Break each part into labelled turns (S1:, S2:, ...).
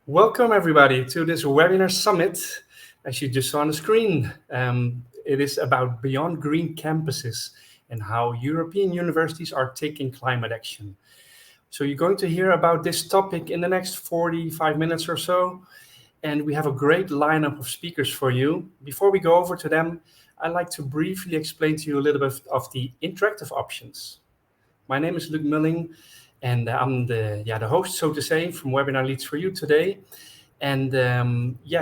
S1: Welcome, everybody, to this webinar summit. As you just saw on the screen, it is about Beyond Green Campuses and how European universities are taking climate action. So you're going to hear about this topic in the next 45 minutes or so, and we have a great lineup of speakers for you. Before we go over to them, I'd like to briefly explain to you a little bit of the interactive options. My name is Luc Mulling, and I'm the host, so to say, from Webinar Leads for You today. And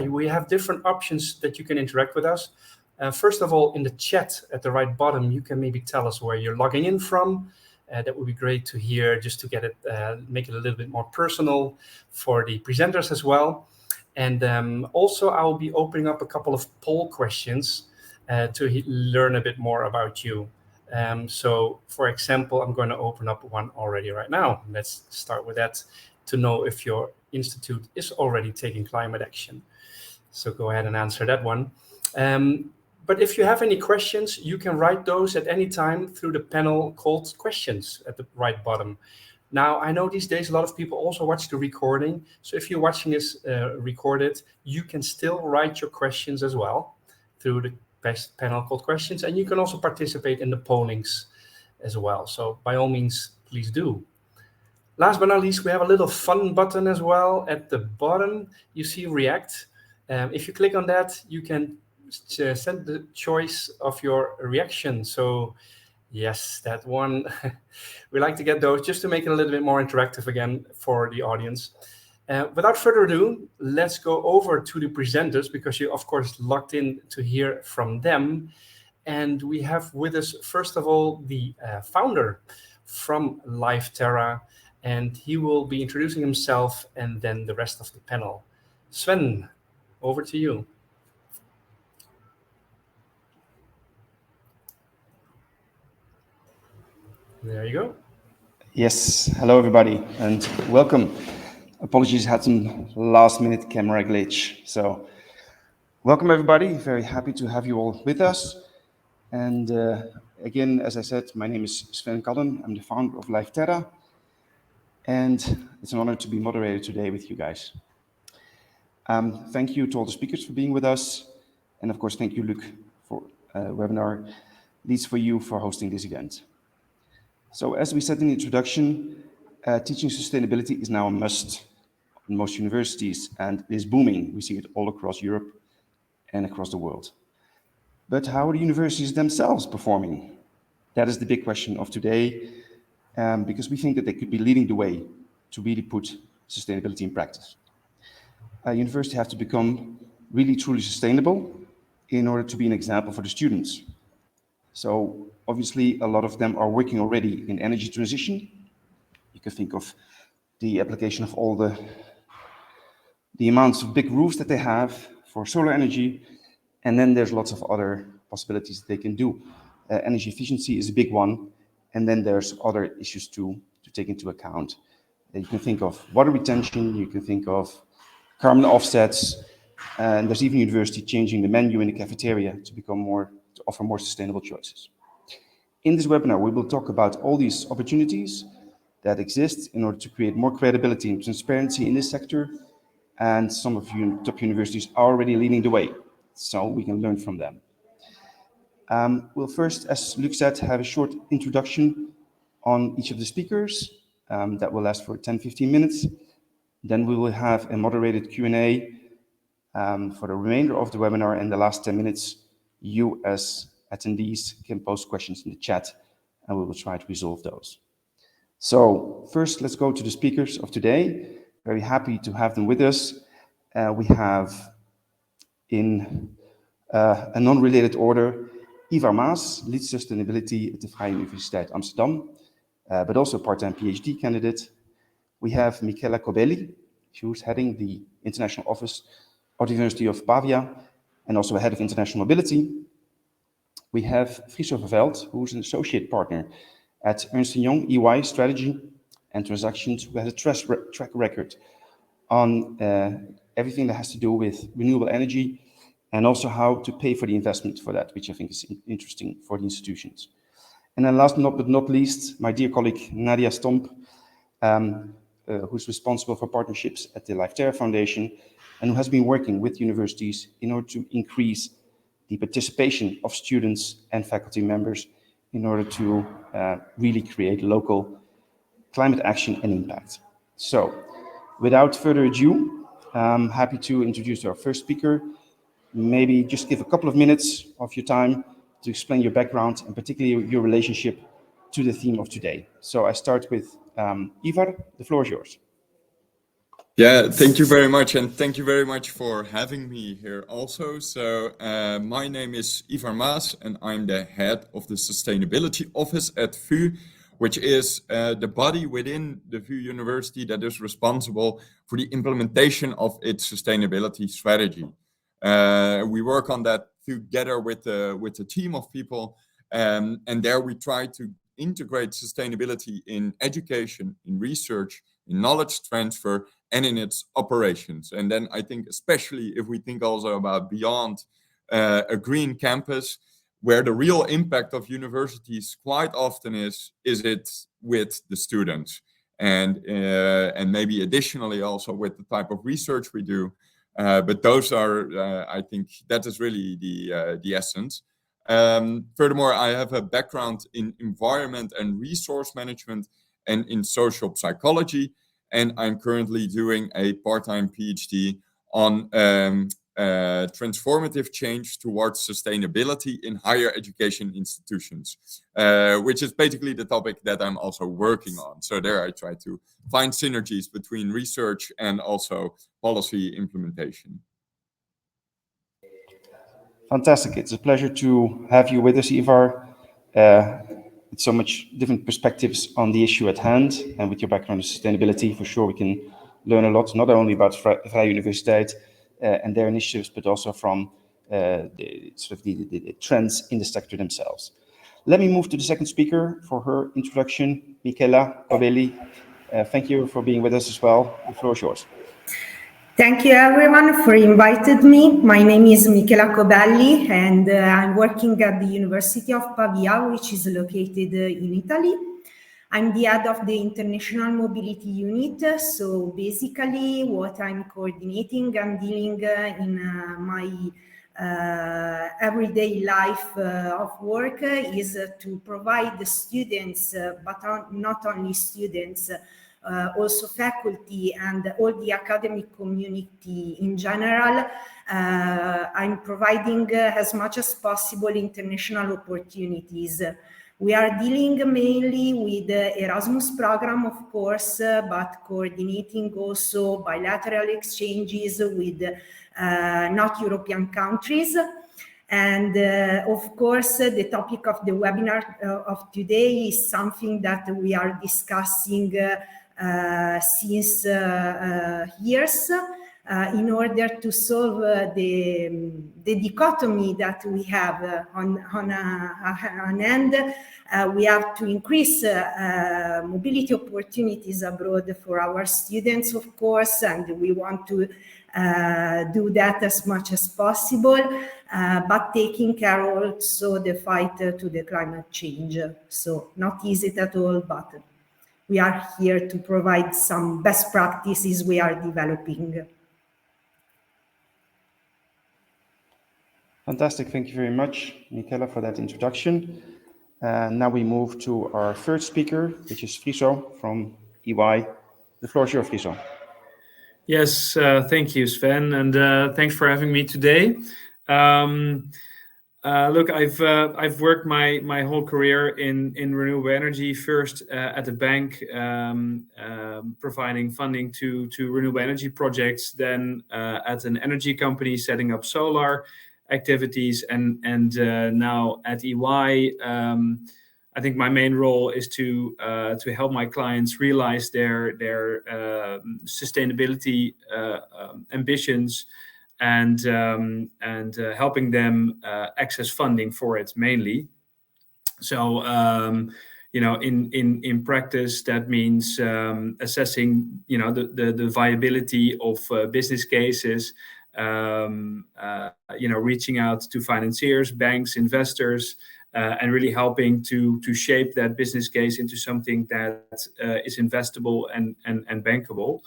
S1: we have different options that you can interact with us. First of all, in the chat at the right bottom, you can maybe tell us where you're logging in from. That would be great to hear, just to get it, make it a little bit more personal for the presenters as well. And also, I will be opening up a couple of poll questions to learn a bit more about you. So, for example, I'm going to open up one already right now. Let's start with that to know if your institute is already taking climate action. So go ahead and answer that one. But if you have any questions, you can write those at any time through the panel called questions at the right bottom. Now, I know these days a lot of people also watch the recording. So if you're watching this recorded, you can still write your questions as well through the panel called questions. And you can also participate in the pollings as well. So by all means, please do. Last but not least, we have a little fun button as well. At the bottom, you see React. If you click on that, you can send the choice of your reaction. So yes, that one, we like to get those just to make it a little bit more interactive again for the audience. Without further ado, let's go over to the presenters, because you're, of course, logged in to hear from them. And we have with us, first of all, the founder from LiveTerra, and he will be introducing himself and then the rest of the panel. Sven, over to you. There you go.
S2: Yes, hello everybody and welcome. Apologies, had some last minute camera glitch. So welcome everybody, very happy to have you all with us. And again, as I said, my name is Sven Kallen. I'm the founder of LiveTerra. And it's an honor to be moderator today with you guys. Thank you to all the speakers for being with us. And of course, thank you, Luc, for Webinar Leads for You for hosting this event. So as we said in the introduction, teaching sustainability is now a must in most universities, and it is booming. We see it all across Europe and across the world. But how are the universities themselves performing? That is the big question of today, because we think that they could be leading the way to really put sustainability in practice. Universities have to become really truly sustainable in order to be an example for the students. So obviously, a lot of them are working already in energy transition. You can think of the application of all the amounts of big roofs that they have for solar energy. And then there's lots of other possibilities they can do. Energy efficiency is a big one. And then there's other issues to take into account. You can think of water retention, you can think of carbon offsets, and there's even university changing the menu in the cafeteria to offer more sustainable choices. In this webinar, we will talk about all these opportunities that exist in order to create more credibility and transparency in this sector. And some of you top universities are already leading the way, so we can learn from them. We'll first, as Luc said, have a short introduction on each of the speakers that will last for 10-15 minutes. Then we will have a moderated Q&A for the remainder of the webinar. In the last 10 minutes, you as attendees can post questions in the chat, and we will try to resolve those. So first, let's go to the speakers of today. Very happy to have them with us. We have, in a non-related order, Ivar Maas, Lead Sustainability at the Vrije Universiteit Amsterdam, but also part-time PhD candidate. We have Michela Cobelli, who's heading the international office of the University of Pavia, and also head of international mobility. We have Friso Verveld, who's an associate partner at Ernst & Young EY Strategy and Transactions, who has a track record on everything that has to do with renewable energy and also how to pay for the investment for that, which I think is interesting for the institutions. And then last but not least, my dear colleague Nadia Stomp, who's responsible for partnerships at the Lifterra Foundation, and who has been working with universities in order to increase the participation of students and faculty members in order to really create local climate action and impact. So, without further ado, I'm happy to introduce our first speaker. Maybe just give a couple of minutes of your time to explain your background and particularly your relationship to the theme of today. So I start with Ivar, the floor is yours.
S3: Yeah, thank you very much. And thank you very much for having me here also. So my name is Ivar Maas and I'm the head of the Sustainability Office at VU, which is the body within the VU University that is responsible for the implementation of its sustainability strategy. We work on that together with a team of people, and there we try to integrate sustainability in education, in research, in knowledge transfer, and in its operations. And then I think especially if we think also about beyond a green campus, where the real impact of universities quite often is it with the students, and maybe additionally also with the type of research we do. But those are, I think, that is really the essence. Furthermore, I have a background in environment and resource management and in social psychology, and I'm currently doing a part-time PhD on transformative change towards sustainability in higher education institutions, which is basically the topic that I'm also working on. So there I try to find synergies between research and also policy implementation.
S2: Fantastic. It's a pleasure to have you with us, Ivar. With so much different perspectives on the issue at hand, and with your background in sustainability, for sure we can learn a lot, not only about Vrije Universiteit and their initiatives, but also from the trends in the sector themselves. Let me move to the second speaker for her introduction, Michela Cobelli. Thank you for being with us as well. The floor is yours.
S4: Thank you everyone for inviting me. My name is Michela Cobelli and I'm working at the University of Pavia, which is located in Italy. I'm the head of the International Mobility Unit. So basically what I'm coordinating and dealing in my everyday life of work is to provide the students, but not only students, also faculty and all the academic community in general. I'm providing as much as possible international opportunities. We are dealing mainly with the Erasmus program, of course, but coordinating also bilateral exchanges with not European countries. And of course, the topic of the webinar of today is something that we are discussing since years in order to solve the dichotomy that we have on end. We have to increase mobility opportunities abroad for our students, of course, and we want to do that as much as possible, but taking care also the fight to the climate change. So not easy at all, but we are here to provide some best practices we are developing.
S2: Fantastic. Thank you very much, Michela, for that introduction. Now we move to our third speaker, which is Friso from EY. The floor is yours, Friso.
S1: Yes, thank you, Sven, and thanks for having me today. Look, I've worked my whole career in renewable energy. First at a bank, providing funding to renewable energy projects. Then at an energy company, setting up solar activities, and now at EY. I think my main role is to help my clients realize their sustainability ambitions, and helping them access funding for it mainly. So in practice that means assessing the viability of business cases, reaching out to financiers, banks, investors,
S5: and really helping to shape that business case into something that is investable and bankable.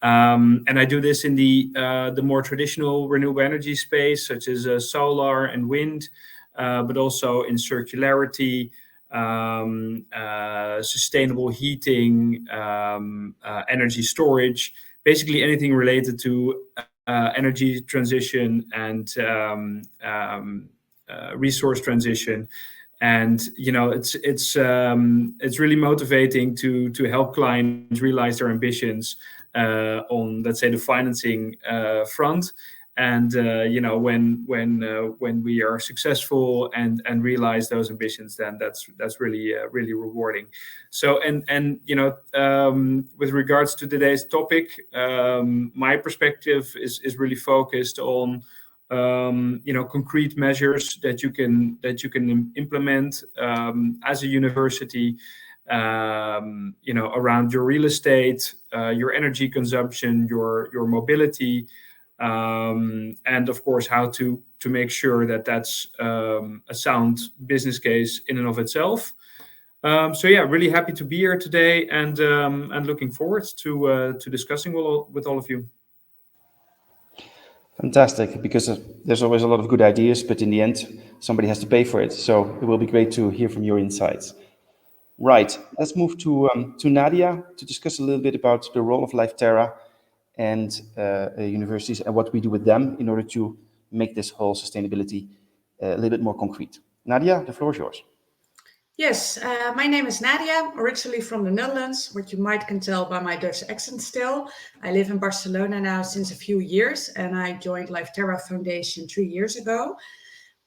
S5: And I do this in the more traditional renewable energy space, such as solar and wind, but also in circularity, sustainable heating, energy storage, basically anything related to energy transition and resource transition. And it's really motivating to help clients realize their ambitions on, let's say, the financing front. And when we are successful and realize those ambitions, then that's really really rewarding. So with regards to today's topic, my perspective is really focused on concrete measures that you can implement as a university, around your real estate, your energy consumption, your mobility. And of course, how to make sure that that's a sound business case in and of itself. So yeah, really happy to be here today, and looking forward to discussing with all of you.
S2: Fantastic, because there's always a lot of good ideas, but in the end, somebody has to pay for it. So it will be great to hear from your insights. Right, let's move to Nadia to discuss a little bit about the role of Liveterra and universities and what we do with them in order to make this whole sustainability a little bit more concrete. Nadia, the floor is yours.
S6: Yes, my name is Nadia, originally from the Netherlands, what you might can tell by my Dutch accent still. I live in Barcelona now since a few years, and I joined Liveterra Foundation 3 years ago.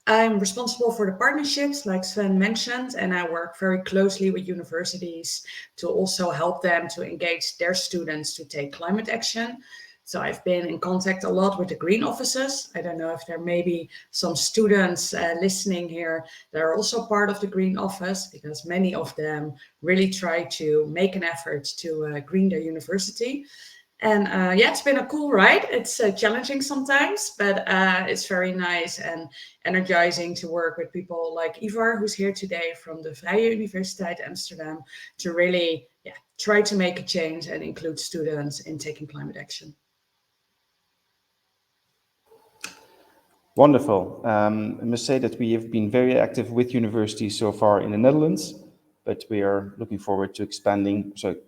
S6: I'm responsible for the partnerships, like Sven mentioned, and I work very closely with universities to also help them to engage their students to take climate action. So I've been in contact a lot with the green offices. I don't know if there may be some students listening here that are also part of the green office, because many of them really try to make an effort to green their university. And yeah, it's been a cool ride. It's challenging sometimes, but it's very nice and energizing to work with people like Ivar, who's here today from the Vrije Universiteit Amsterdam, to really try to make a change and include students in taking climate action.
S2: Wonderful. I must say that we have been very active with universities so far in the Netherlands, but we are looking forward to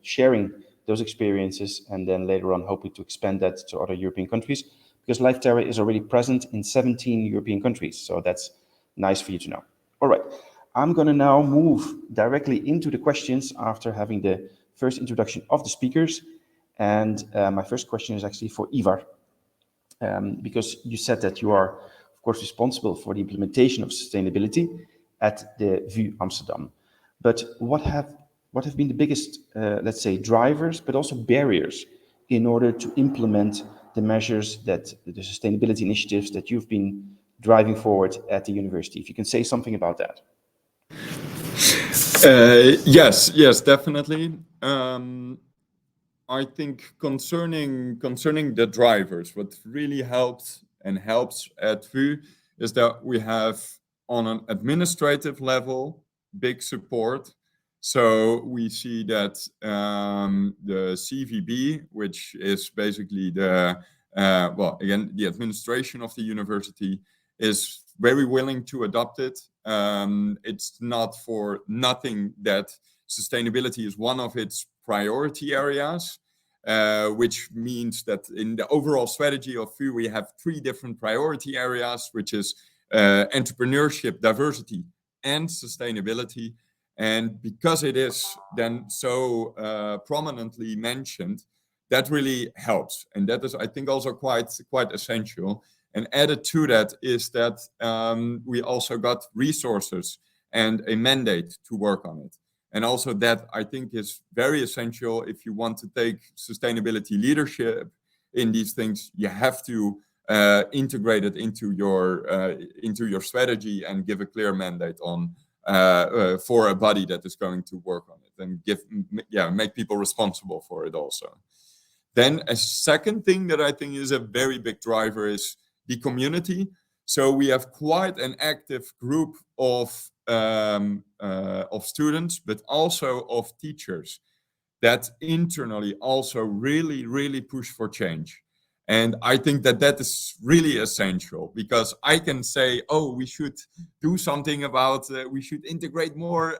S2: sharing those experiences, and then later on hoping to expand that to other European countries, because Liveterra is already present in 17 European countries. So that's nice for you to know. All right, I'm going to now move directly into the questions after having the first introduction of the speakers. And my first question is actually for Ivar, because you said that you are, of course, responsible for the implementation of sustainability at the VU Amsterdam. But what have been the biggest, let's say, drivers, but also barriers in order to implement the measures that the sustainability initiatives that you've been driving forward at the university? If you can say something about that.
S3: Yes, definitely. I think concerning the drivers, what really helps at VU is that we have, on an administrative level, big support. So we see that the CVB, which is basically the administration of the university, is very willing to adopt it. It's not for nothing that sustainability is one of its priority areas, which means that in the overall strategy of VU, we have 3 different priority areas, which is entrepreneurship, diversity, and sustainability. And because it is then so prominently mentioned, that really helps. And that is, I think, also quite essential. And added to that is that we also got resources and a mandate to work on it. And also that, I think, is very essential. If you want to take sustainability leadership in these things, you have to integrate it into your strategy and give a clear mandate on for a body that is going to work on it, and make people responsible for it also. Then a second thing that I think is a very big driver is the community. So we have quite an active group of of students, but also of teachers that internally also really push for change. And I think that is really essential, because I can say, oh, we should do something about, we should integrate more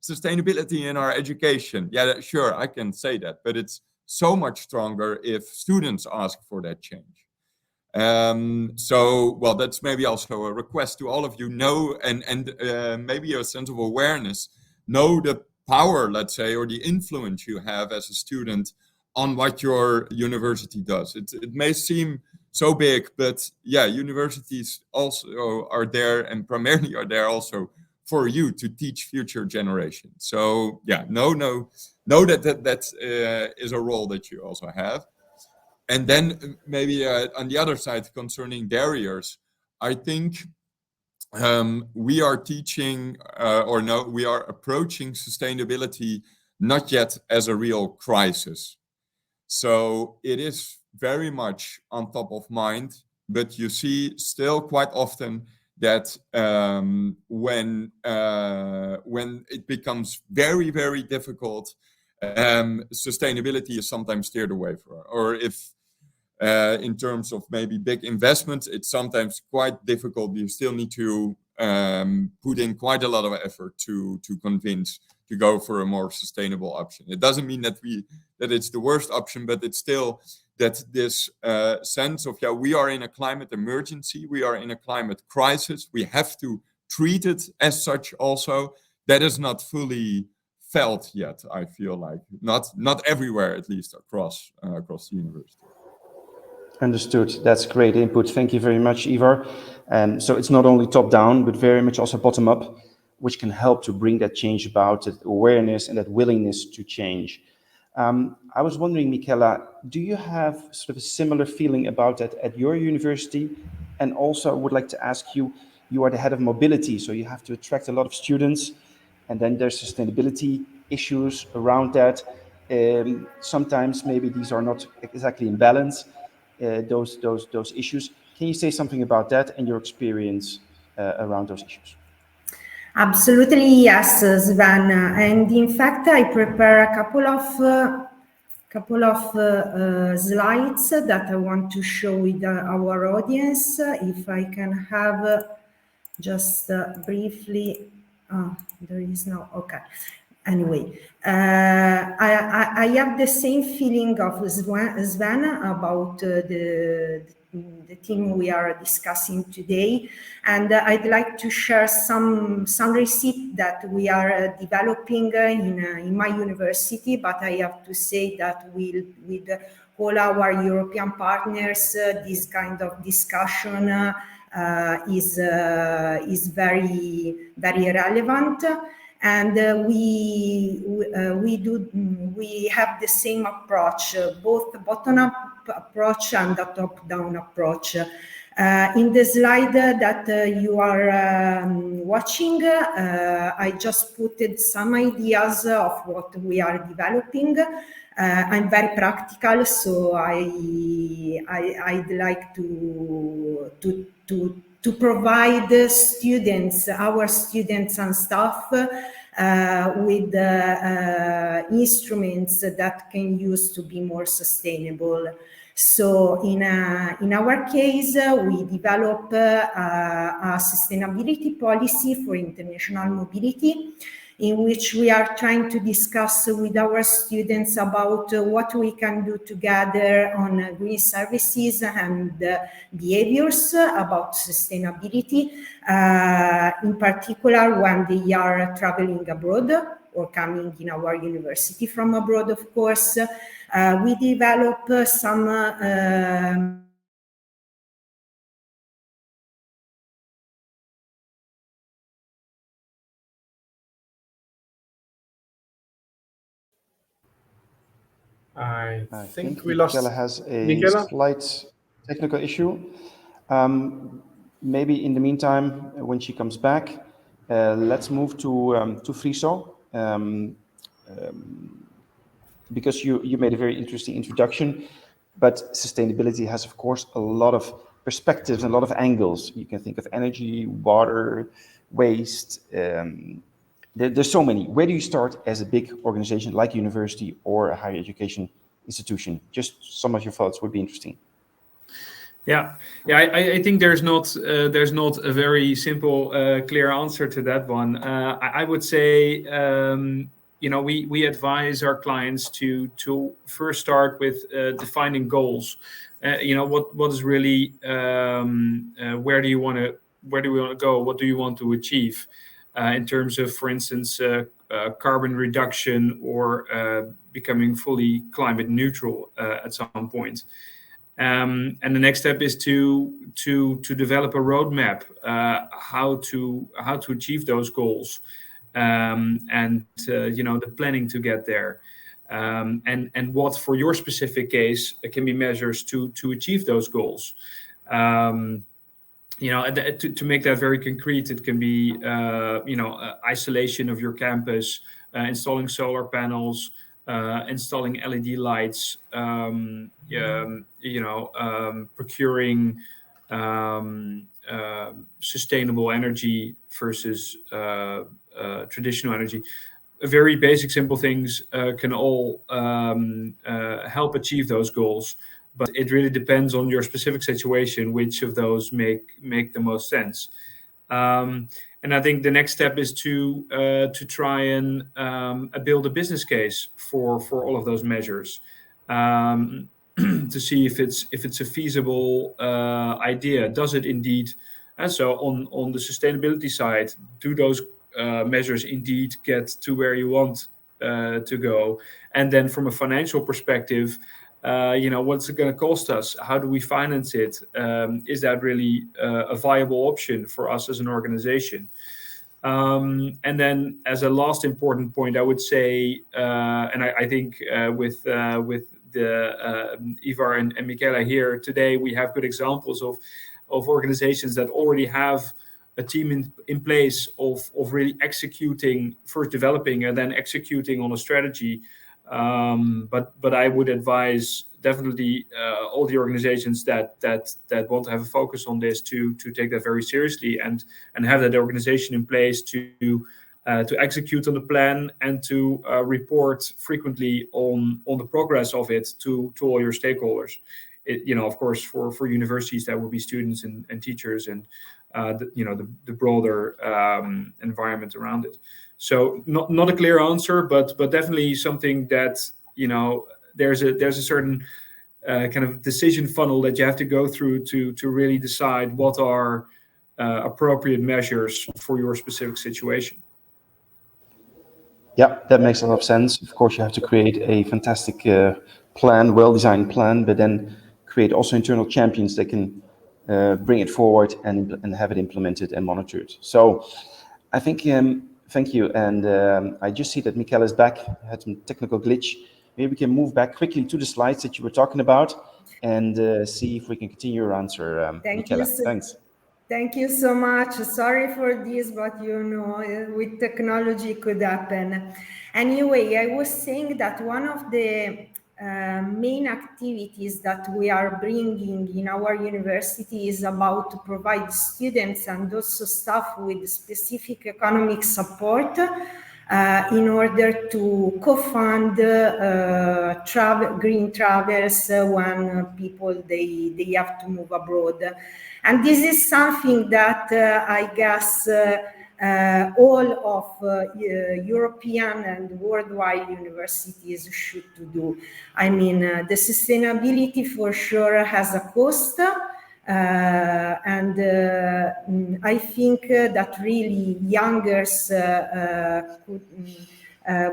S3: sustainability in our education. Yeah, sure, I can say that, but it's so much stronger if students ask for that change. So, well, that's maybe also a request to all of you, know, and maybe a sense of awareness, know the power, let's say, or the influence you have as a student on what your university does. It may seem so big, but yeah, universities also are there, and primarily are there also for you to teach future generations. So yeah, know that is a role that you also have. And then maybe on the other side, concerning barriers, I think we are teaching, we are approaching sustainability not yet as a real crisis. So it is very much on top of mind, but you see still quite often that when it becomes very difficult, sustainability is sometimes steered away from, or if in terms of maybe big investments, it's sometimes quite difficult. You still need to put in quite a lot of effort to convince to go for a more sustainable option. It doesn't mean that it's the worst option, but it's still that this sense of, yeah, we are in a climate emergency, we are in a climate crisis, we have to treat it as such also. That is not fully felt yet, I feel like. Not everywhere, at least across the university.
S2: Understood. That's great input. Thank you very much, Ivar. So it's not only top down, but very much also bottom up, which can help to bring that change about, that awareness and that willingness to change. I was wondering, Michela, do you have sort of a similar feeling about that at your university? And also I would like to ask you, you are the head of mobility, so you have to attract a lot of students, and then there's sustainability issues around that. Sometimes maybe these are not exactly in balance, those issues. Can you say something about that and your experience around those issues?
S4: Absolutely, yes, Sven. And in fact, I prepare a couple of slides that I want to show with our audience. If I can have just briefly, there is no, okay. Anyway, I have the same feeling of Sven about the theme we are discussing today, and I'd like to share some recipe that we are developing in my university. But I have to say that with all our European partners, this kind of discussion is very relevant. And we have the same approach, both the bottom-up approach and the top-down approach. In the slide that you are watching, I just put some ideas of what we are developing. I'm very practical, so I'd like to provide students, our students and staff, with instruments that can use to be more sustainable. So in our case, we develop a sustainability policy for international mobility, in which we are trying to discuss with our students about what we can do together on green services and behaviors about sustainability, in particular when they are traveling abroad or coming in our university from abroad, of course. We develop some
S1: I
S2: I
S1: think we lost
S2: Michela has a
S1: Michela.
S2: slight technical issue. Maybe in the meantime, when she comes back, let's move to Friso, because you made a very interesting introduction. But sustainability has, of course, a lot of perspectives and a lot of angles. You can think of energy, water, waste. There's so many. Where do you start as a big organization like a university or a higher education institution? Just some of your thoughts would be interesting.
S5: Yeah, I think there's not a very simple, clear answer to that one. I would say, we advise our clients to first start with defining goals. What is really where do we want to go? What do you want to achieve in terms of, for instance, carbon reduction or becoming fully climate neutral at some point. And the next step is to develop a roadmap how to achieve those goals, and the planning to get there, and what for your specific case can be measures to achieve those goals. To make that very concrete, it can be isolation of your campus, installing solar panels, installing LED lights, procuring sustainable energy versus traditional energy. Very basic, simple things can all help achieve those goals, but it really depends on your specific situation which of those make the most sense. And I think the next step is to try and build a business case for all of those measures, to see if it's a feasible idea. Does it indeed? And so on the sustainability side, do those measures indeed get to where you want to go? And then from a financial perspective, what's it going to cost us? How do we finance it? Is that really a viable option for us as an organization? And then, as a last important point, I would say, and I think with the Ivar and Michela here today, we have good examples of organizations that already have a team in place of really executing, first developing and then executing on a strategy. But I would advise definitely all the organizations that want to have a focus on this to take that very seriously and have that organization in place to execute on the plan and to report frequently on the progress of it to all your stakeholders. Of course, for universities, that would be students and teachers and the broader environment around it. So not a clear answer, but definitely something that there's a certain kind of decision funnel that you have to go through to really decide what are appropriate measures for your specific situation.
S2: Yeah, that makes a lot of sense. Of course, you have to create a fantastic plan, well-designed plan, but then create also internal champions that can bring it forward and have it implemented and monitored. So I think, thank you. And I just see that Michela is back, had some technical glitch. Maybe we can move back quickly to the slides that you were talking about and see if we can continue your answer, Michela. Thanks.
S4: Thank you so much. Sorry for this, but with technology it could happen. Anyway, I was saying that one of the main activities that we are bringing in our university is about to provide students and also staff with specific economic support in order to co-fund green travels when people they have to move abroad. And this is something that I guess all of European and worldwide universities should do. I mean, the sustainability for sure has a cost. And I think that really youngers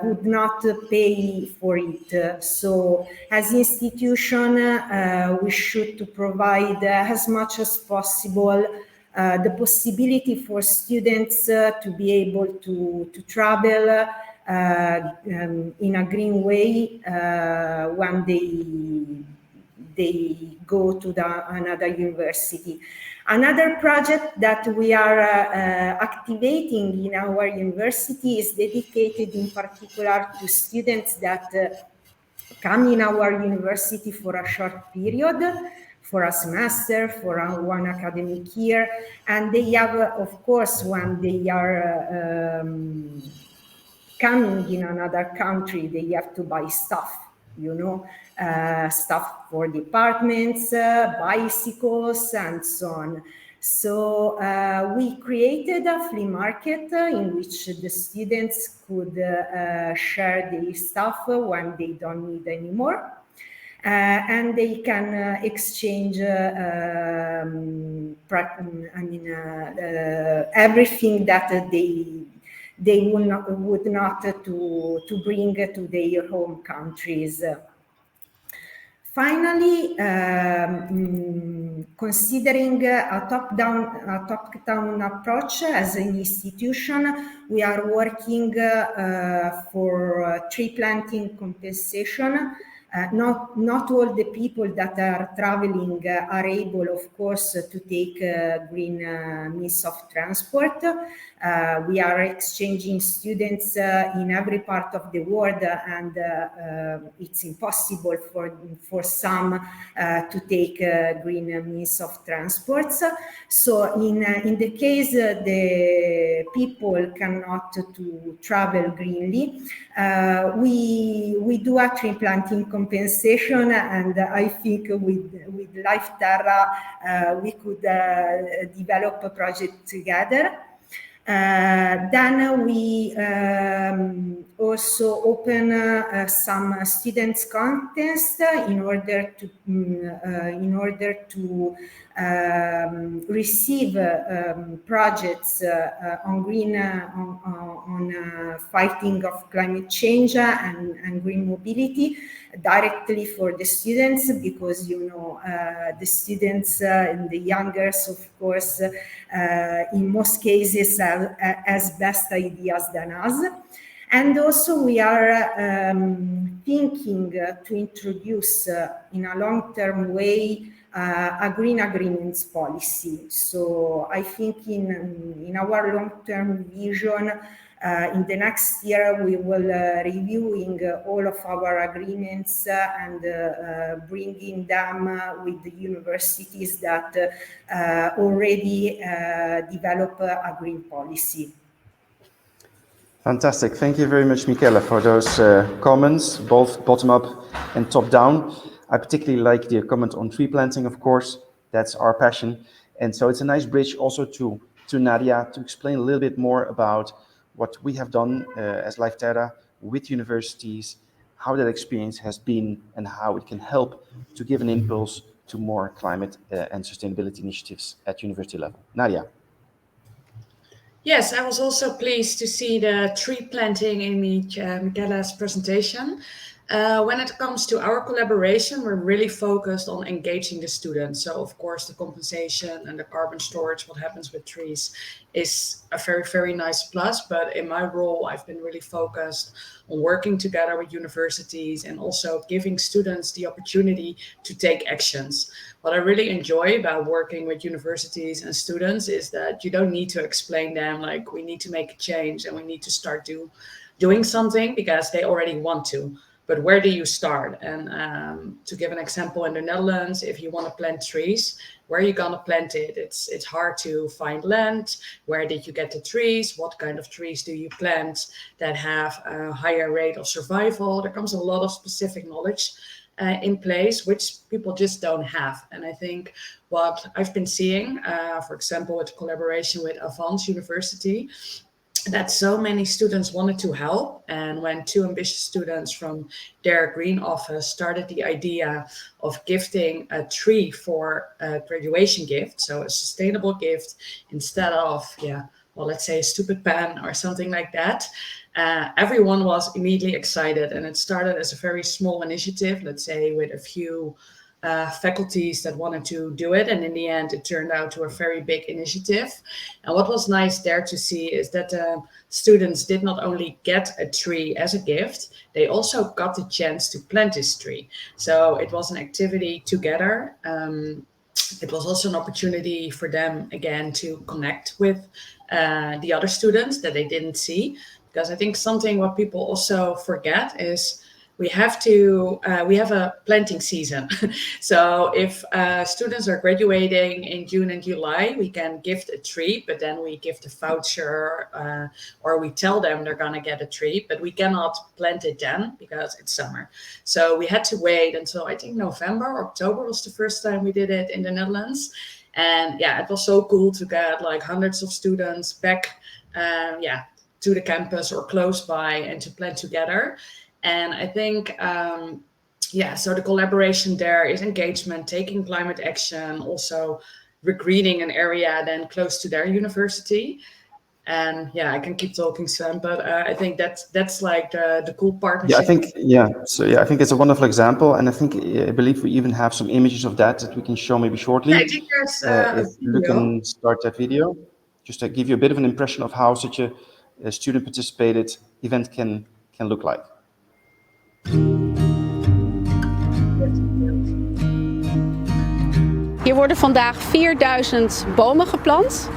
S4: would not pay for it. So as institution, we should to provide as much as possible the possibility for students to be able to travel in a green way when they go to another university. Another project that we are activating in our university is dedicated in particular to students that come in our university for a short period. for a semester, for one academic year, and they have, of course, when they are coming in another country, they have to buy stuff, stuff for departments, bicycles, and so on. So we created a flea market in which the students could share their stuff when they don't need anymore. And they can exchange everything that they would not to bring to their home countries. Finally, considering a top-down approach as an institution, we are working for tree planting compensation. Not all the people that are traveling are able, of course, to take green means of transport. We are exchanging students in every part of the world, and it's impossible for some to take green means of transport. So in the case the people cannot to travel greenly, we do a tree planting compensation, and I think with Life Terra we could develop a project together. Then we also open some students contest in order to receive projects on green on fighting of climate change and green mobility directly for the students, because the students and the youngers, of course, in most cases have as best ideas than us. And also we are thinking to introduce in a long-term way a green agreements policy. So I think in our long-term vision, in the next year, we will reviewing all of our agreements and bringing them with the universities that already develop a green policy.
S2: Fantastic. Thank you very much, Michele, for those comments, both bottom-up and top-down. I particularly like the comment on tree planting, of course. That's our passion. And so it's a nice bridge also to Nadia to explain a little bit more about what we have done as Life Terra with universities, how that experience has been, and how it can help to give an impulse to more climate and sustainability initiatives at university level. Nadia.
S6: Yes, I was also pleased to see the tree planting in Michele's presentation. When it comes to our collaboration, we're really focused on engaging the students. So, of course, the compensation and the carbon storage, what happens with trees, is a very, very nice plus. But in my role, I've been really focused on working together with universities and also giving students the opportunity to take actions. What I really enjoy about working with universities and students is that you don't need to explain them like we need to make a change and we need to start doing something, because they already want to. But where do you start? And to give an example, in the Netherlands, if you want to plant trees, where are you going to plant it? It's hard to find land. Where did you get the trees? What kind of trees do you plant that have a higher rate of survival? There comes a lot of specific knowledge in place, which people just don't have. And I think what I've been seeing, for example, with collaboration with Avans University, that so many students wanted to help. And when two ambitious students from their green office started the idea of gifting a tree for a graduation gift, so a sustainable gift instead of, let's say a stupid pen or something like that, everyone was immediately excited. And it started as a very small initiative, let's say with a few faculties that wanted to do it, and in the end it turned out to a very big initiative. And what was nice there to see is that students did not only get a tree as a gift, they also got the chance to plant this tree. So it was an activity together. It was also an opportunity for them again to connect with the other students that they didn't see, because I think something what people also forget is we have a planting season. So if students are graduating in June and July, we can gift a tree, but then we give the voucher or we tell them they're going to get a tree, but we cannot plant it then because it's summer. So we had to wait until I think November or October was the first time we did it in the Netherlands. And yeah, it was so cool to get like hundreds of students back to the campus or close by and to plant together. And I think, so the collaboration there is engagement, taking climate action, also regreening an area then close to their university. And I can keep talking, Sam, but I think that's like the cool partnership.
S2: I think it's a wonderful example, and I believe we even have some images of that we can show maybe shortly.
S6: I think there's
S2: if you can start that video, just to give you a bit of an impression of how such a student-participated event can look like.
S7: Hier worden vandaag 4000 bomen geplant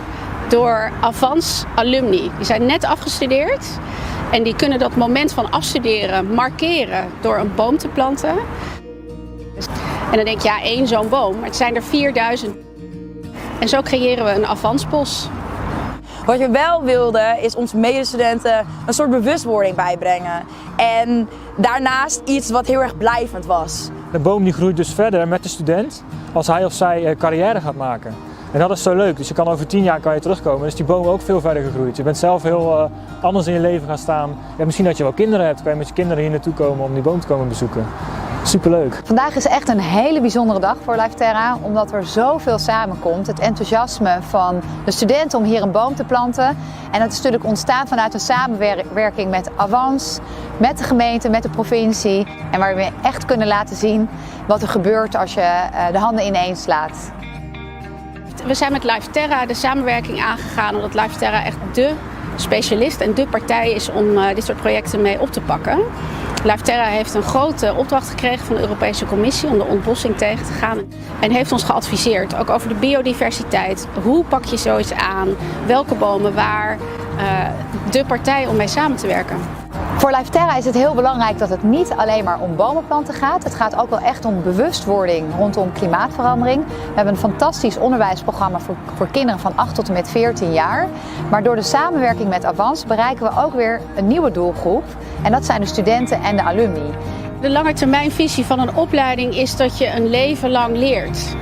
S7: door Avans alumni. Die zijn net afgestudeerd en die kunnen dat moment van afstuderen markeren door een boom te planten. En dan denk je, één zo'n boom, maar het zijn er 4000. En zo creëren we een Avansbos.
S8: Wat je wel wilde is onze medestudenten een soort bewustwording bijbrengen. En daarnaast iets wat heel erg blijvend was.
S9: De boom die groeit dus verder met de student als hij of zij carrière gaat maken. En dat is zo leuk, dus je kan over 10 jaar terugkomen. Dus die boom ook veel verder gegroeid. Je bent zelf heel anders in je leven gaan staan. Ja, misschien dat je wel kinderen hebt, kan je met je kinderen hier naartoe komen om die boom te komen bezoeken. Superleuk.
S10: Vandaag is echt een hele bijzondere dag voor Live Terra, omdat er zoveel samenkomt. Het enthousiasme van de studenten om hier een boom te planten. En dat is natuurlijk ontstaan vanuit een samenwerking met Avans, met de gemeente, met de provincie. En waar we echt kunnen laten zien wat er gebeurt als je de handen ineens slaat.
S7: We zijn met Live Terra de samenwerking aangegaan omdat Live Terra echt dé specialist en dé partij is om dit soort projecten mee op te pakken. Live Terra heeft een grote opdracht gekregen van de Europese Commissie om de ontbossing tegen te gaan. En heeft ons geadviseerd, ook over de biodiversiteit. Hoe pak je zoiets aan? Welke bomen waar? De partij om mee samen te werken.
S10: Voor Live Terra is het heel belangrijk dat het niet alleen maar om bomenplanten gaat. Het gaat ook wel echt om bewustwording rondom klimaatverandering. We hebben een fantastisch onderwijsprogramma voor kinderen van 8 tot en met 14 jaar. Maar door de samenwerking met Avans bereiken we ook weer een nieuwe doelgroep. En dat zijn de studenten en de alumni.
S7: De langetermijnvisie van een opleiding is dat je een leven lang leert.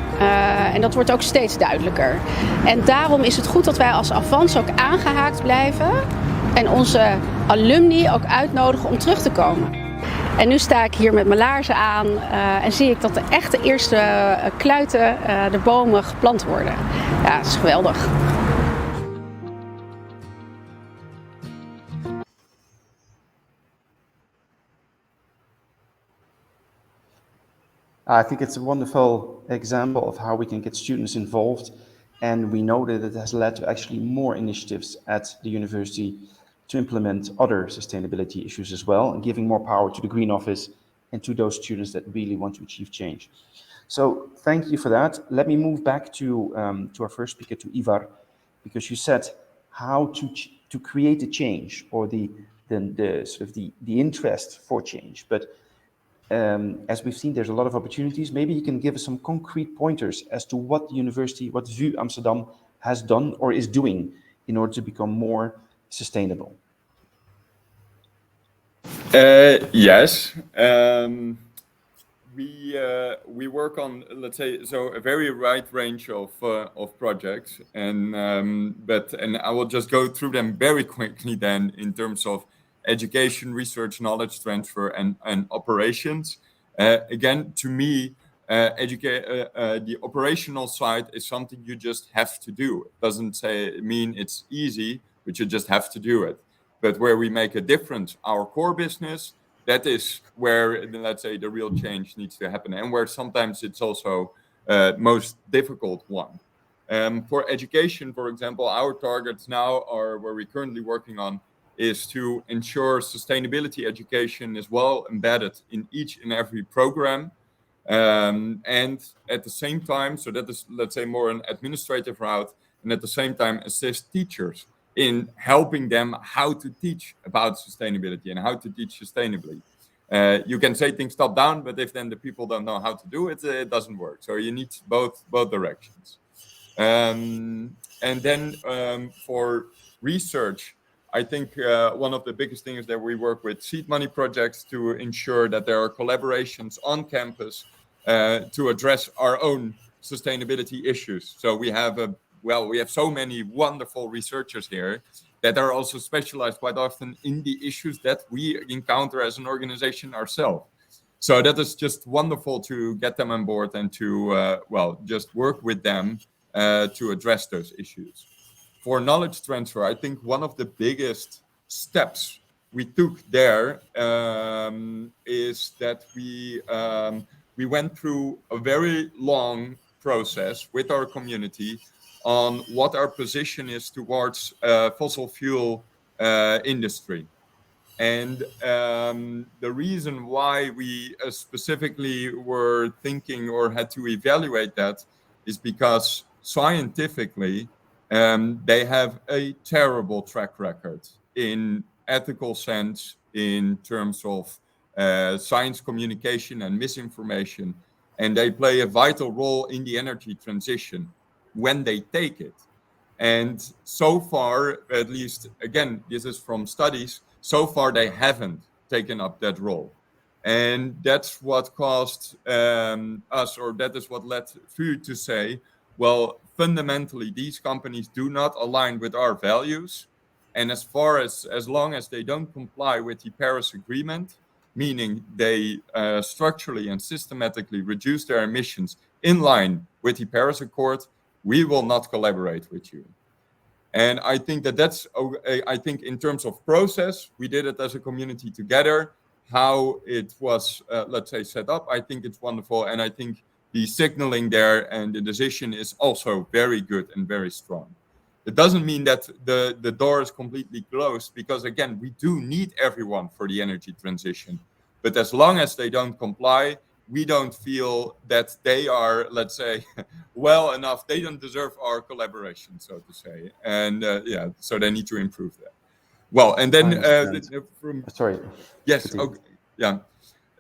S7: En dat wordt ook steeds duidelijker. En daarom is het goed dat wij als Avans ook aangehaakt blijven. En onze alumni ook uitnodigen om terug te komen. En nu sta ik hier met mijn laarzen aan en zie ik dat de echte eerste kluiten, de bomen, geplant worden. Ja, dat is geweldig.
S2: I think it's a wonderful example of how we can get students involved, and we know that it has led to actually more initiatives at the university to implement other sustainability issues as well, and giving more power to the Green Office and to those students that really want to achieve change. So thank you for that. Let me move back to our first speaker, to Ivar, because you said how to create a change, or the interest for change. But as we've seen, there's a lot of opportunities. Maybe you can give us some concrete pointers as to what the university, what VU Amsterdam has done or is doing in order to become more sustainable.
S3: Yes. We work on, let's say, so a very wide range of projects, and I will just go through them very quickly then in terms of education, research, knowledge transfer, and operations. Again, to me, the operational side is something you just have to do. It doesn't mean it's easy, but you just have to do it. But where we make a difference, our core business, that is where, let's say, the real change needs to happen, and where sometimes it's also most difficult one. For education, for example, our targets now are, where we're currently working on, is to ensure sustainability education is well embedded in each and every program. And at the same time, so that is, let's say, more an administrative route, and at the same time assist teachers in helping them how to teach about sustainability and how to teach sustainably. You can say things top down, but if then the people don't know how to do it, it doesn't work. So you need both directions. And then for research, I think one of the biggest things is that we work with seed money projects to ensure that there are collaborations on campus to address our own sustainability issues. So we have so many wonderful researchers here that are also specialized quite often in the issues that we encounter as an organization ourselves. So that is just wonderful to get them on board and to, just work with them to address those issues. For knowledge transfer, I think one of the biggest steps we took there is that we went through a very long process with our community on what our position is towards fossil fuel industry. And the reason why we specifically were thinking or had to evaluate that is because scientifically, they have a terrible track record in ethical sense in terms of science communication and misinformation. And they play a vital role in the energy transition when they take it. And so far, at least, again, this is from studies, so far they haven't taken up that role. And that's what caused us, or that is what led VU to say, well, fundamentally, these companies do not align with our values. And as long as they don't comply with the Paris Agreement, meaning they structurally and systematically reduce their emissions in line with the Paris Accord, we will not collaborate with you. And I think I think in terms of process, we did it as a community together. How it was, let's say, set up, I think it's wonderful. And I think the signaling there and the decision is also very good and very strong. It doesn't mean that the door is completely closed, because again, we do need everyone for the energy transition. But as long as they don't comply, we don't feel that they are, let's say, well enough. They don't deserve our collaboration, so to say. And so they need to improve that. Well, and then
S2: sorry.
S3: Yes. Okay. Yeah.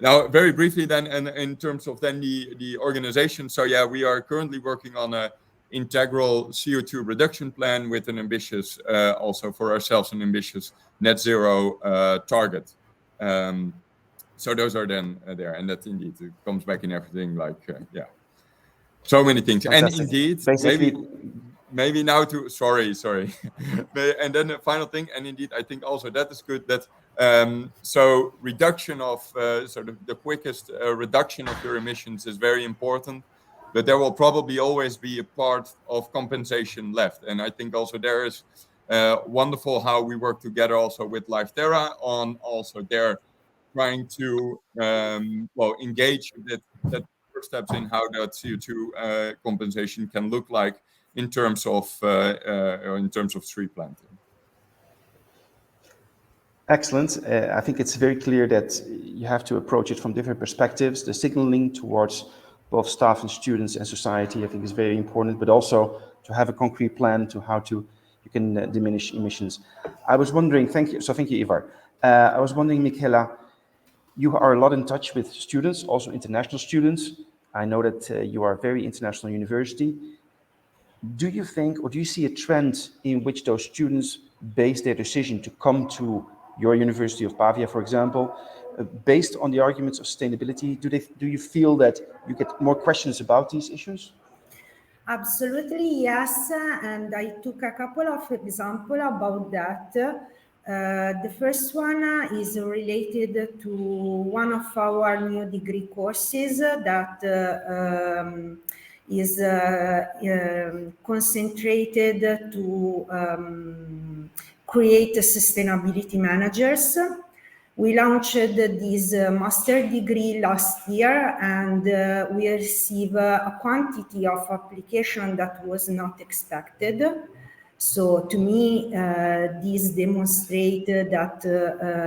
S3: Now, very briefly then, and in terms of then the organization. So yeah, we are currently working on a integral CO2 reduction plan with an ambitious, also for ourselves, an ambitious net zero target. So those are then there, and that indeed it comes back in everything, like so many things. Fantastic. And indeed, basically, maybe now to sorry, and then the final thing, and indeed, I think also that is good that so reduction of the quickest reduction of your emissions is very important. But there will probably always be a part of compensation left. And I think also there is wonderful how we work together also with LiveTerra on also there trying to engage that first steps in how that CO2 compensation can look like in terms of tree planting.
S2: Excellent. I think it's very clear that you have to approach it from different perspectives. The signaling towards both staff and students and society, I think, is very important, but also to have a concrete plan to how you can diminish emissions. I was wondering, thank you, Ivar. I was wondering, Michaela, you are a lot in touch with students, also international students. I know that you are a very international university. Do you think, or do you see a trend in which those students base their decision to come to your University of Pavia, for example, based on the arguments of sustainability? Do you feel that you get more questions about these issues?
S4: Absolutely, yes. And I took a couple of examples about that. The first one is related to one of our new degree courses that is concentrated to create sustainability managers. We launched this master degree last year, and we received a quantity of application that was not expected. So to me, this demonstrates that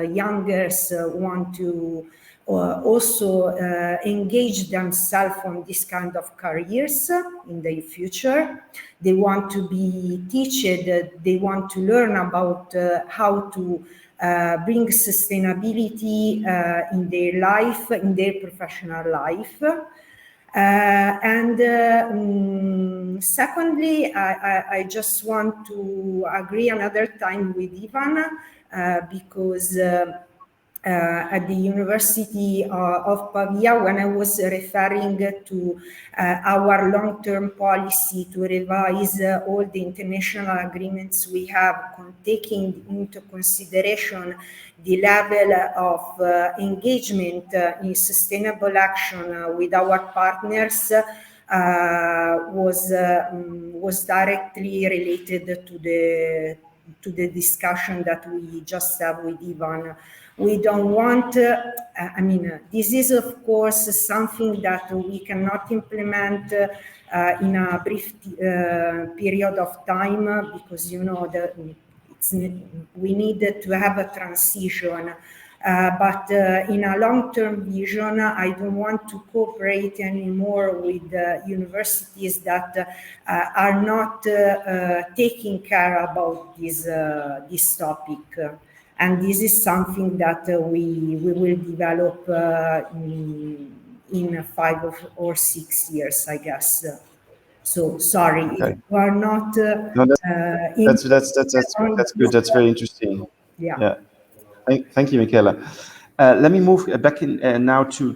S4: youngers want to also engage themselves on this kind of careers in the future. They want to be taught, they want to learn about how to bring sustainability in their life, in their professional life. Secondly, I just want to agree another time with Ivan because at the University of Pavia, when I was referring to our long-term policy to revise all the international agreements we have, taking into consideration the level of engagement in sustainable action with our partners, was directly related to the discussion that we just had with Ivan. We don't want, this is of course something that we cannot implement in a brief period of time because, you know, we need to have a transition. But in a long-term vision, I don't want to cooperate anymore with universities that are not taking care about this topic. And this is something that we will develop in 5 or 6 years, I guess. So sorry,
S2: Okay.
S4: if you are not.
S2: No, that's good. That's very interesting.
S4: Yeah.
S2: Thank you, Michela. Let me move back in now to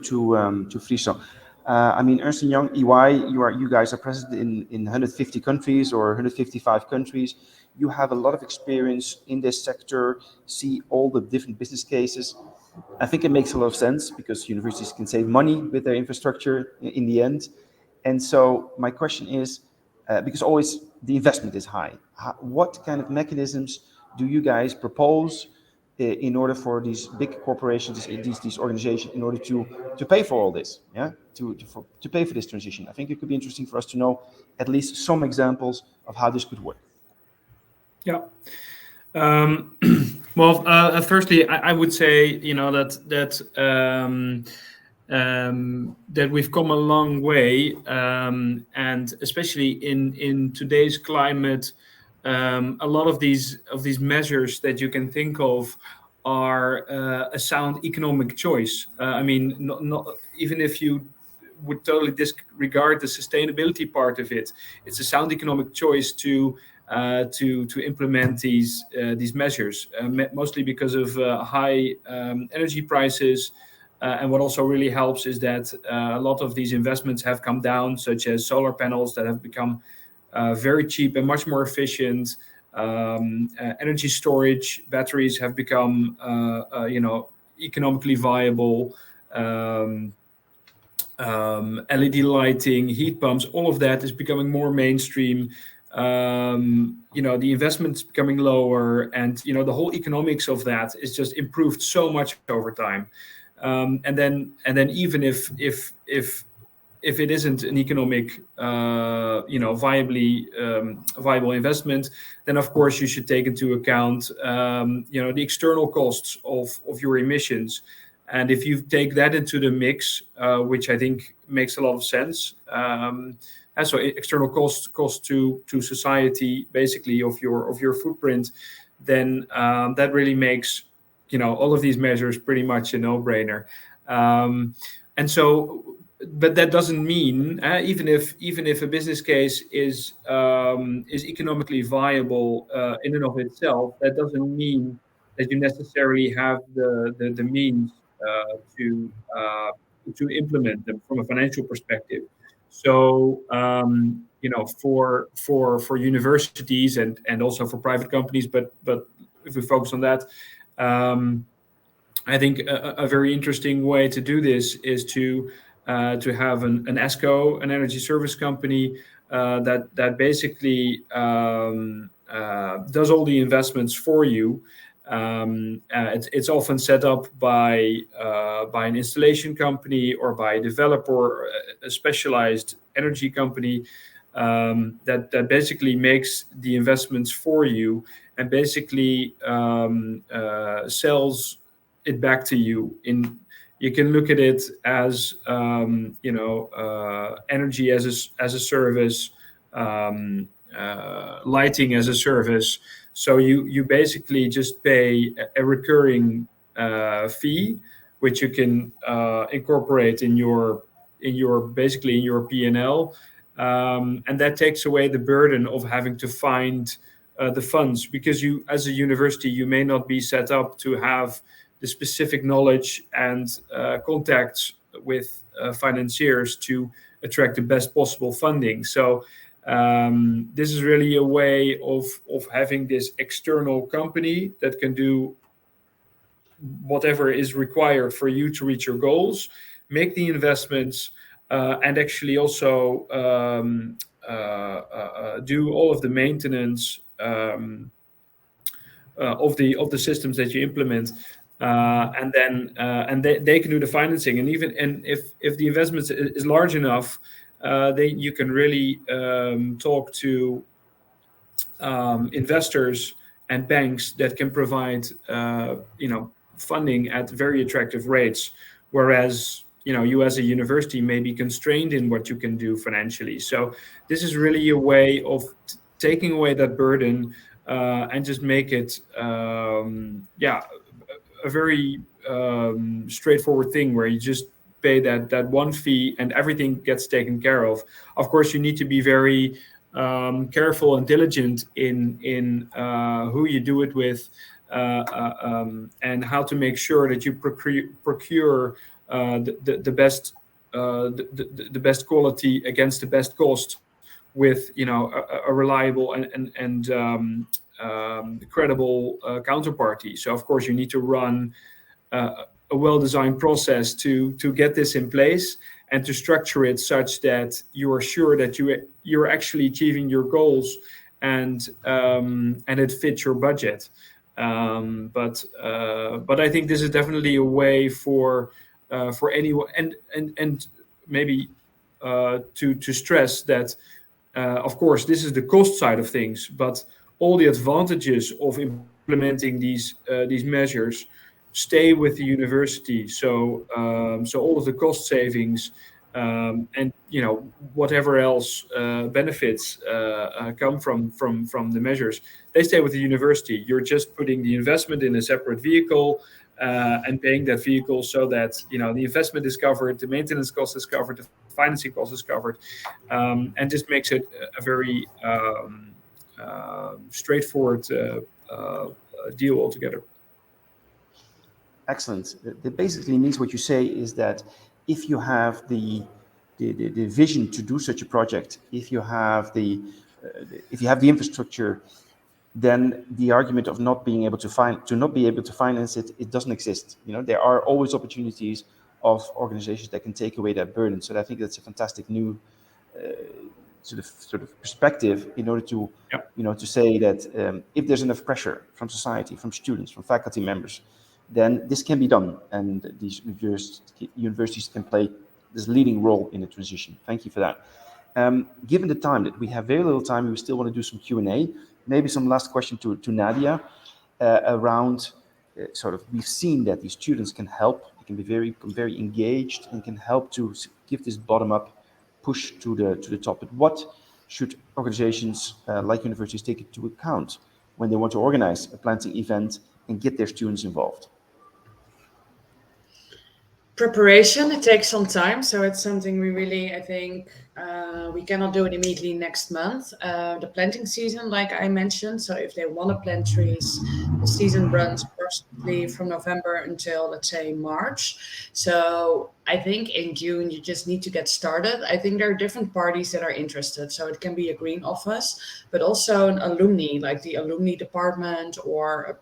S2: Friso. Ernst & Young, EY, you guys are present in 150 countries or 155 countries. You have a lot of experience in this sector, see all the different business cases. I think it makes a lot of sense because universities can save money with their infrastructure in the end. And so my question is, because always the investment is high, what kind of mechanisms do you guys propose in order for these big corporations, these organizations, in order to pay for all this, to pay for this transition? I think it could be interesting for us to know at least some examples of how this could work.
S5: Yeah. Well, firstly, I would say, you know, that we've come a long way, and especially in today's climate, a lot of these measures that you can think of are a sound economic choice. Not even if you would totally disregard the sustainability part of it, it's a sound economic choice to implement these measures, mostly because of high energy prices. And what also really helps is that a lot of these investments have come down, such as solar panels that have become very cheap and much more efficient. Energy storage, batteries have become economically viable. LED lighting, heat pumps, all of that is becoming more mainstream. The investment's becoming lower, and the whole economics of that is just improved so much over time. And then even if it isn't an economic viable investment, then of course you should take into account the external costs of your emissions. And if you take that into the mix, which I think makes a lot of sense, and so external cost to society, basically, of your footprint, then that really makes all of these measures pretty much a no-brainer. And so, but that doesn't mean even if a business case is economically viable in and of itself, that doesn't mean that you necessarily have the means to implement them from a financial perspective. So for universities and also for private companies, but if we focus on that, I think a very interesting way to do this is to have an ESCO, an energy service company, that basically does all the investments for you. It's often set up by an installation company or by a developer, a specialized energy company, that basically makes the investments for you and basically sells it back to you. You can look at it as energy as a service, lighting as a service. So you basically just pay a recurring fee, which you can incorporate in your P&L, and that takes away the burden of having to find the funds, because you, as a university, you may not be set up to have the specific knowledge and contacts with financiers to attract the best possible funding. So this is really a way of having this external company that can do whatever is required for you to reach your goals, make the investments, and actually also do all of the maintenance of the systems that you implement. And then they can do the financing, and if the investment is large enough, you can really talk to investors and banks that can provide funding at very attractive rates, whereas you as a university may be constrained in what you can do financially. So this is really a way of taking away that burden and just make it a very straightforward thing where you just pay that one fee and everything gets taken care of. Of course, you need to be very careful and diligent in who you do it with, and how to make sure that you procure the best quality against the best cost with a reliable and credible counterparty. So of course you need to run a well-designed process to get this in place and to structure it such that you are sure that you're actually achieving your goals and it fits your budget. But I think this is definitely a way for anyone, and maybe to stress that of course this is the cost side of things, but all the advantages of implementing these measures stay with the university. So all of the cost savings and whatever else benefits come from the measures, they stay with the university. You're just putting the investment in a separate vehicle and paying that vehicle so that the investment is covered, the maintenance cost is covered, the financing cost is covered, and just makes it a very straightforward deal altogether.
S2: Excellent. That basically means what you say is that if you have the vision to do such a project, if you have the infrastructure, then the argument of not being able to finance it doesn't exist. There are always opportunities of organizations that can take away that burden. So I think that's a fantastic new sort of perspective in order to to say that if there's enough pressure from society, from students, from faculty members, then this can be done, and these universities can play this leading role in the transition. Thank you for that. Given the time that we have very little time, we still want to do some Q&A. Maybe some last question to Nadia around we've seen that these students can help. They can be very engaged and can help to give this bottom-up push to the top. But what should organizations like universities take into account when they want to organize a planting event and get their students involved?
S6: Preparation, it takes some time, so it's something we really, I think, we cannot do it immediately next month. The planting season, like I mentioned, so if they want to plant trees, the season runs approximately from November until, let's say, March. So I think in June you just need to get started. I think there are different parties that are interested, so it can be a green office, but also an alumni, like the alumni department or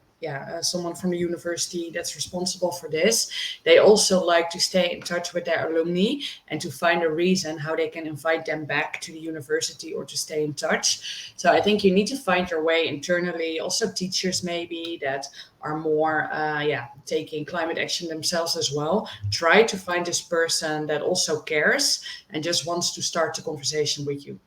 S6: someone from the university that's responsible for this. They also like to stay in touch with their alumni and to find a reason how they can invite them back to the university or to stay in touch. So I think you need to find your way internally. Also teachers maybe that are more taking climate action themselves as well. Try to find this person that also cares and just wants to start the conversation with you.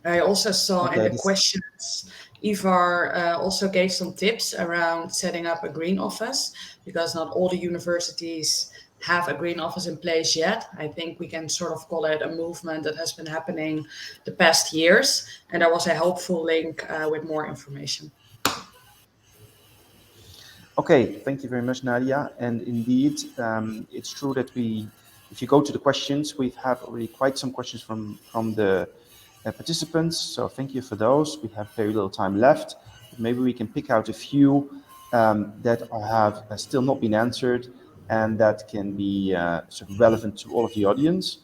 S6: I also saw in
S2: Okay,
S6: the questions, Ivar also gave some tips around setting up a green office, because not all the universities have a green office in place yet. I think we can sort of call it a movement that has been happening the past years. And there was a helpful link with more information.
S2: Okay, thank you very much, Nadia. And indeed, it's true that if you go to the questions, we've had already quite some questions from the participants. So thank you for those. We have very little time left. Maybe we can pick out a few that have still not been answered and that can be sort of relevant to all of the audience.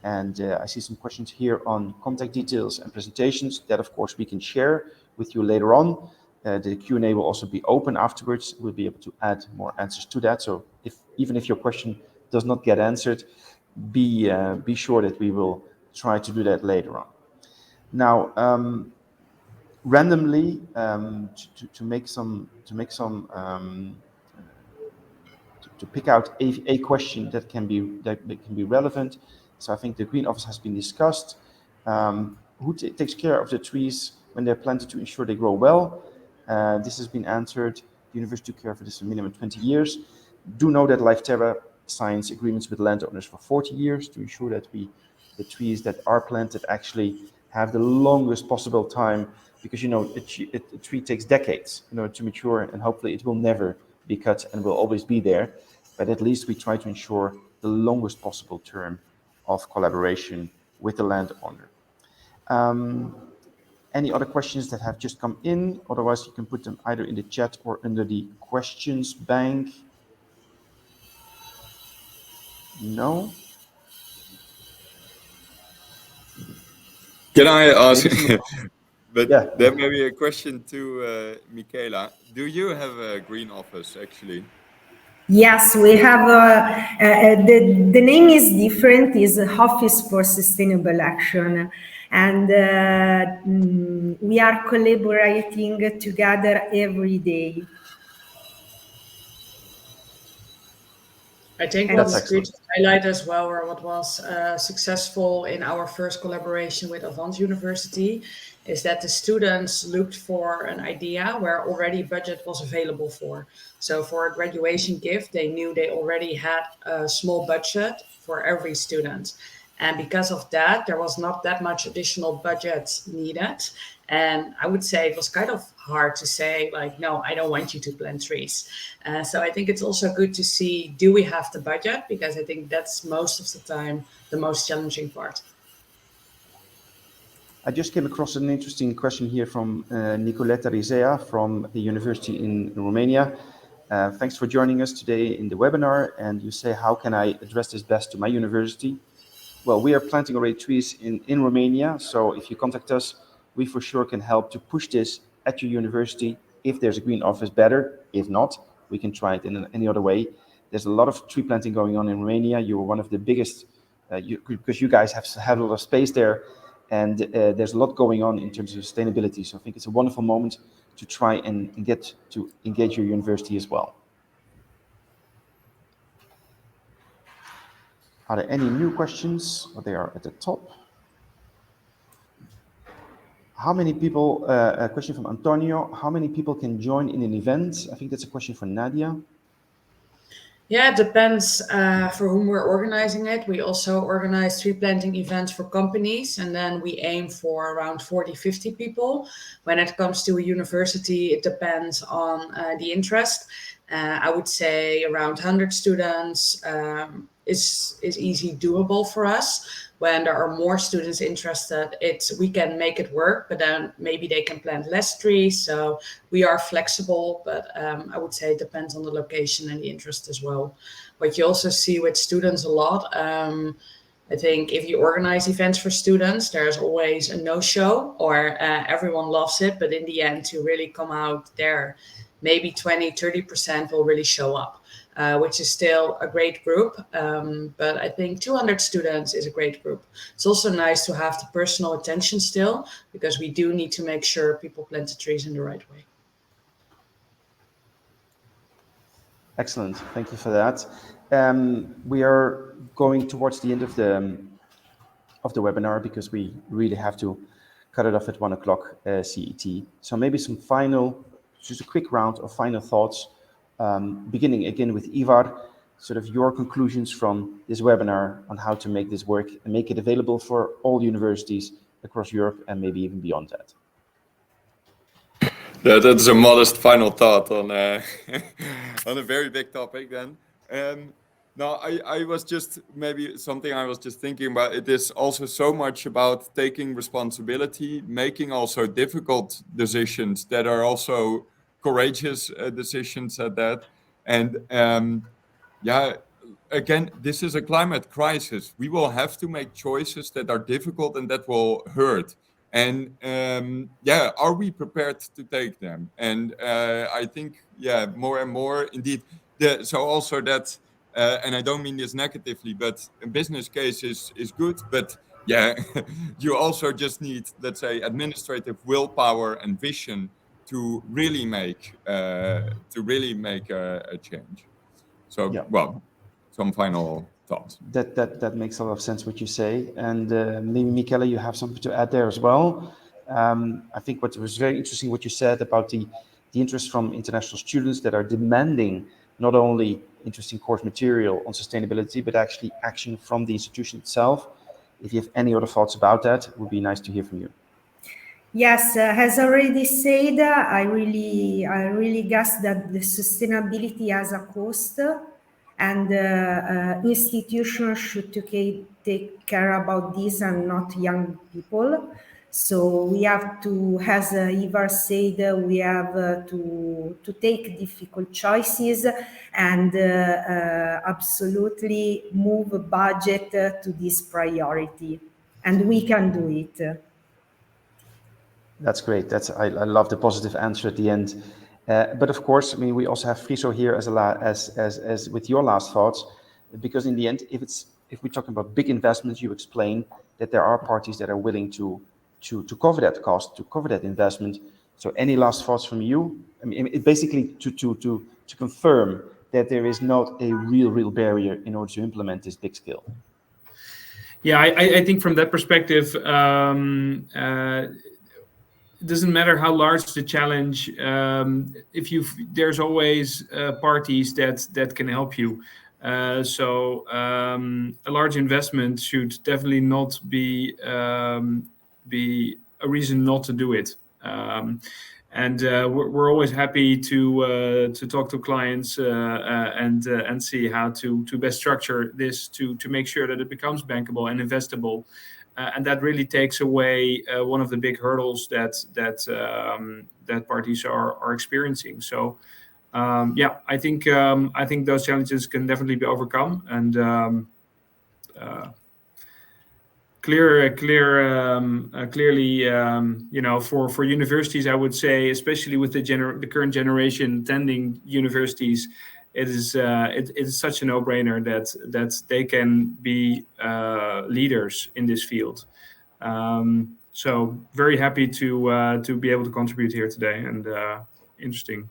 S2: And I see some questions here on contact details and presentations that, of course, we can share with you later on. The Q&A will also be open afterwards. We'll be able to add more answers to that. So even if your question does not get answered, be sure that we will try to do that later on. Now, randomly, to pick out a question that can be relevant. So I think the green office has been discussed. Who takes care of the trees when they're planted to ensure they grow well? This has been answered. The university took care for this for minimum 20 years. Do know that LifeTerra signs agreements with landowners for 40 years to ensure that the trees that are planted actually have the longest possible time, because a tree takes decades in order to mature, and hopefully it will never be cut and will always be there. But at least we try to ensure the longest possible term of collaboration with the landowner. Any other questions that have just come in? Otherwise, you can put them either in the chat or under the questions bank. No?
S3: Can I ask, but
S2: Yeah.
S3: there may be a question to Michaela. Do you have a green office, actually?
S4: Yes, we have the name is different, is Office for Sustainable Action, and we are collaborating together every day.
S6: I think what's good to highlight as well, or what was successful in our first collaboration with Avans University, is that the students looked for an idea where already budget was available for. So for a graduation gift, they knew they already had a small budget for every student. And because of that, there was not that much additional budget needed. And I would say it was kind of hard to say, like, no, I don't want you to plant trees. So I think it's also good to see, do we have the budget? Because I think that's most of the time the most challenging part.
S2: I just came across an interesting question here from Nicoleta Rizea from the university in Romania. Thanks for joining us today in the webinar. And you say, how can I address this best to my university? Well, we are planting already trees in Romania. So if you contact us, we for sure can help to push this at your university. If there's a green office, better. If not, we can try it in any other way. There's a lot of tree planting going on in Romania. You're one of the biggest, because you guys have a lot of space there. And there's a lot going on in terms of sustainability. So I think it's a wonderful moment to try and get to engage your university as well. Are there any new questions? Or they are at the top. How many people, a question from Antonio, how many people can join in an event? I think that's a question for Nadia.
S6: Yeah, it depends for whom we're organizing it. We also organize tree planting events for companies, and then we aim for around 40, 50 people. When it comes to a university, it depends on the interest. I would say around 100 students is easy doable for us. When there are more students interested, we can make it work, but then maybe they can plant less trees. So we are flexible, but I would say it depends on the location and the interest as well. What you also see with students a lot, I think if you organize events for students, there's always a no-show, or everyone loves it, but in the end, to really come out there, maybe 20, 30% will really show up. Which is still a great group, but I think 200 students is a great group. It's also nice to have the personal attention still, because we do need to make sure people plant the trees in the right way.
S2: Excellent, thank you for that. We are going towards the end of the webinar, because we really have to cut it off at 1 o'clock CET. So maybe just a quick round of final thoughts, beginning again with Ivar, sort of your conclusions from this webinar on how to make this work and make it available for all universities across Europe and maybe even beyond that.
S3: That's a modest final thought on on a very big topic then. No, I was just maybe something I was just thinking about. It is also so much about taking responsibility, making also difficult decisions that are also courageous decisions at that. And yeah, again, this is a climate crisis. We will have to make choices that are difficult and that will hurt. And yeah, are we prepared to take them? And I think, yeah, more and more indeed. So also that, and I don't mean this negatively, but a business case is good, but yeah, you also just need, let's say, administrative willpower and vision to really make a change. So, yeah. Well, some final thoughts.
S2: That makes a lot of sense what you say, and maybe Michele, you have something to add there as well. I think what was very interesting what you said about the interest from international students that are demanding not only interesting course material on sustainability, but actually action from the institution itself. If you have any other thoughts about that, it would be nice to hear from you.
S4: Yes, as already said, I really guess that the sustainability has a cost, and institutions should take care about this and not young people. So we have to, as Ivar said, we have to take difficult choices and absolutely move a budget to this priority, and we can do it.
S2: That's great. I love the positive answer at the end. But of course, I mean, we also have Friso here as with your last thoughts, because in the end, if we're talking about big investments, you explain that there are parties that are willing to cover that cost, to cover that investment. So any last thoughts from you? I mean, basically to confirm that there is not a real barrier in order to implement this big scale.
S5: Yeah, I think from that perspective, it doesn't matter how large the challenge. There's always parties that can help you. So a large investment should definitely not be a reason not to do it. And we're always happy to talk to clients and see how to best structure this to make sure that it becomes bankable and investable. And that really takes away one of the big hurdles that parties are experiencing. So, yeah, I think those challenges can definitely be overcome. And clearly, for universities, I would say, especially with the current generation attending universities, it is such a no-brainer that they can be leaders in this field. So very happy to be able to contribute here today, and interesting.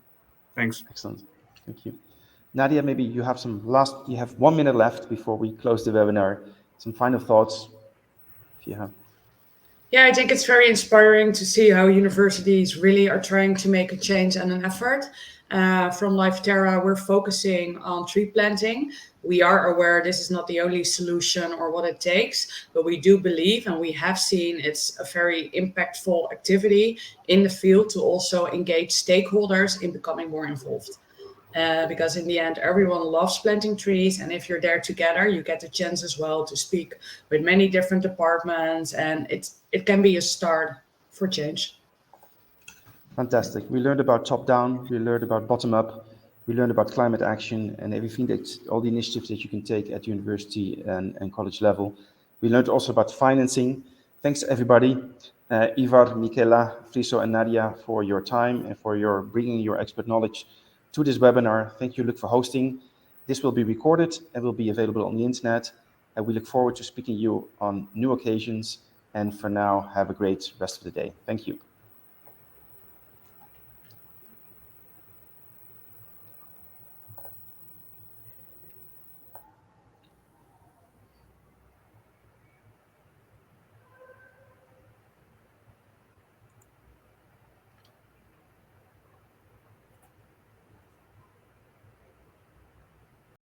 S5: Thanks.
S2: Excellent. Thank you. Nadia, maybe you have you have 1 minute left before we close the webinar. Some final thoughts, if you have.
S6: Yeah, I think it's very inspiring to see how universities really are trying to make a change and an effort. From Life Terra, we're focusing on tree planting. We are aware this is not the only solution or what it takes, but we do believe, and we have seen, it's a very impactful activity in the field to also engage stakeholders in becoming more involved. Because in the end, everyone loves planting trees, and if you're there together, you get the chance as well to speak with many different departments, and it can be a start for change.
S2: Fantastic. We learned about top-down, we learned about bottom-up, we learned about climate action and everything all the initiatives that you can take at university and college level. We learned also about financing. Thanks everybody, Ivar, Michela, Friso and Nadia, for your time and for your bringing your expert knowledge to this webinar. Thank you, Luc, for hosting. This will be recorded and will be available on the internet. And we look forward to speaking to you on new occasions. And for now, have a great rest of the day. Thank you.